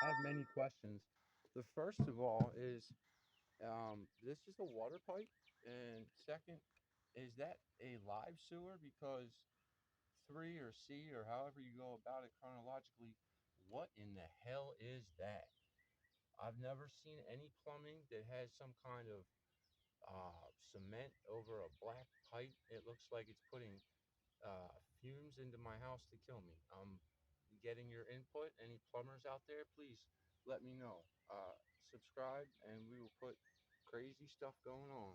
I have many questions. The first of all is, this is a water pipe, and second, is that a live sewer? Because three or C or however you go about it chronologically, what in the hell is that? I've never seen any plumbing that has some kind of cement over a black pipe. It looks like it's putting fumes into my house to kill me. I'm getting your input. Any plumbers out there, please let me know. Subscribe, and we will put crazy stuff going on.